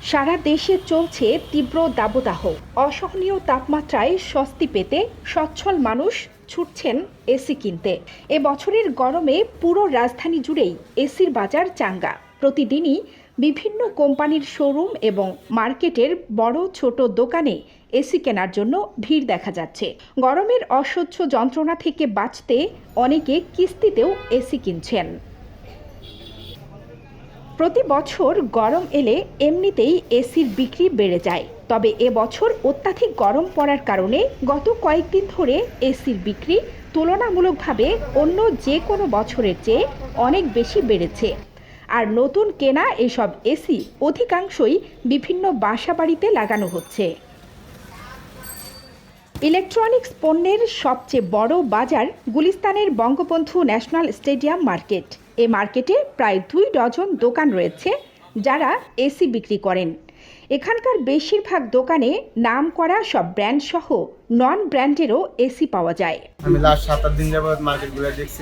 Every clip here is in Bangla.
সারা দেশে চলছে তীব্র দাবদাহ। অসহনীয় তাপমাত্রায় স্বস্তি পেতে সচ্ছল মানুষ ছুটছেন এসি কিনতে। এ বছরের গরমে পুরো রাজধানী জুড়েই এসির বাজার চাঙ্গা। প্রতিদিনই বিভিন্ন কোম্পানির শোরুম এবং মার্কেটের বড় ছোট দোকানে এসি কেনার জন্য ভিড় দেখা যাচ্ছে। গরমের অসহ্য যন্ত্রণা থেকে বাঁচতে অনেকে কিস্তিতেও এসি কিনছেন। প্রতি বছর গরম এলে এমনিতেই এসির বিক্রি বেড়ে যায়, তবে এবছর অত্যাধিক গরম পড়ার কারণে গত কয়েকদিন ধরে এসির বিক্রি তুলনামূলকভাবে অন্য যে কোনো বছরের চেয়ে অনেক বেশি বেড়েছে। আর নতুন কেনা এসব এসি অধিকাংশই বিভিন্ন বাসাবাড়িতে লাগানো হচ্ছে। ইলেকট্রনিক্স পণ্যের সবচেয়ে বড় বাজার গুলিস্তানের বঙ্গবন্ধু ন্যাশনাল স্টেডিয়াম মার্কেট। এ মার্কেটে প্রায় 2 ডজন দোকান রয়েছে যারা এসি বিক্রি করেন। এখানকার বেশিরভাগ দোকানে নাম করা সব ব্র্যান্ড সহ নন ব্র্যান্ডেরও এসি পাওয়া যায়। আমি লাস্ট 7-8 দিন যাবত মার্কেটগুলো দেখছি,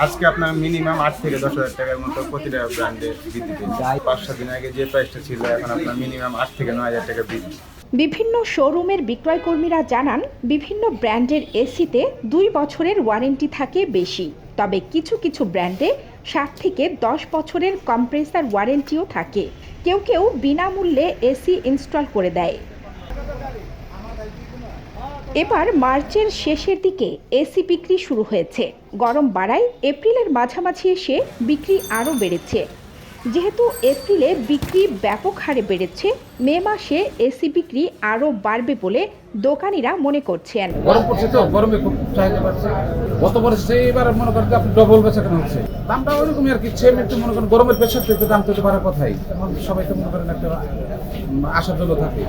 আজকে মিনিমাম 8 থেকে 10,000 টাকার মতো প্রতিটা ব্র্যান্ডে বৃদ্ধি পেয়েছে। 5-7 দিন আগে যে প্রাইসটা ছিল এখন আপনার মিনিমাম 8 থেকে 9,000 টাকা বৃদ্ধি। বিভিন্ন শোরুমের বিক্রয়কর্মীরা জানান, বিভিন্ন ব্র্যান্ডের এসিতে 2 বছরের ওয়ারেন্টি থাকে বেশি, তবে কিছু কিছু ব্র্যান্ডে 7 থেকে 10 বছরের কম্প্রেসার ওয়ারেন্টিও থাকে। কেউ কেউ বিনামূল্যে এসি ইনস্টল করে দেয়। এবার মার্চের শেষের দিকে এসি বিক্রি শুরু হয়েছে। গরম বাড়ায় এপ্রিলের মাঝামাঝি এসে বিক্রি আরও বেড়েছে। যেহেতু এপ্রিলে বিক্রি ব্যাপক হারে বেড়েছে, মে মাসে এসি বিক্রি আরও বাড়বে বলে দোকানিরা মনে করছেন। গরম পড়ছে তো, গরমে খুব চাহিদা বাড়ছে। গত বছর এবার মনে করেন আপনি ডবল বেচা কেনা হচ্ছে, দামটা ওইরকমই আর কি। সেম একটু মনে করেন গরমের প্রেশার তো একটু দাম তো বাড়ার কথাই। এখন সবাই তো মনে করেন একটা আশার জন্য থাকে।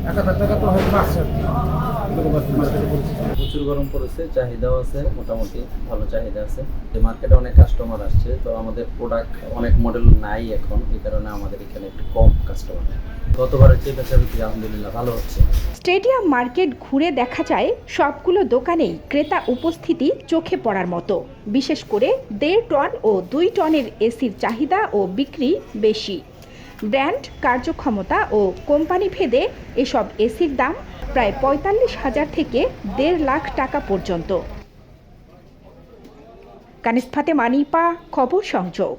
1,000 টাকা তো হয়তো বাড়ছে আর কি। প্রচুর গরম পড়েছে, চাহিদাও আছে, মোটামুটি ভালো চাহিদা আছে। মার্কেটে অনেক কাস্টমার আসছে, তো আমাদের প্রোডাক্ট অনেক মডেল নাই এখন, এই কারণে আমাদের এখানে একটু কম কাস্টমার। গতবারের চেয়ে বেচা বিক্রি আলহামদুলিল্লাহ ভালো হচ্ছে। স্টেডিয়াম মার্কেট ঘুরে দেখা যায় সবগুলো দোকানেই ক্রেতা উপস্থিতি চোখে পড়ার মতো। বিশেষ করে 1.5 টন ও 2 টনের এসির চাহিদা ও বিক্রি বেশি। ব্র্যান্ড, কার্যক্ষমতা ও কোম্পানি ভেদে এসব এসির দাম প্রায় 45,000 থেকে 1.5 লাখ টাকা পর্যন্ত। কানিজ ফাতেমা, নিপা, খবর সংযোগ।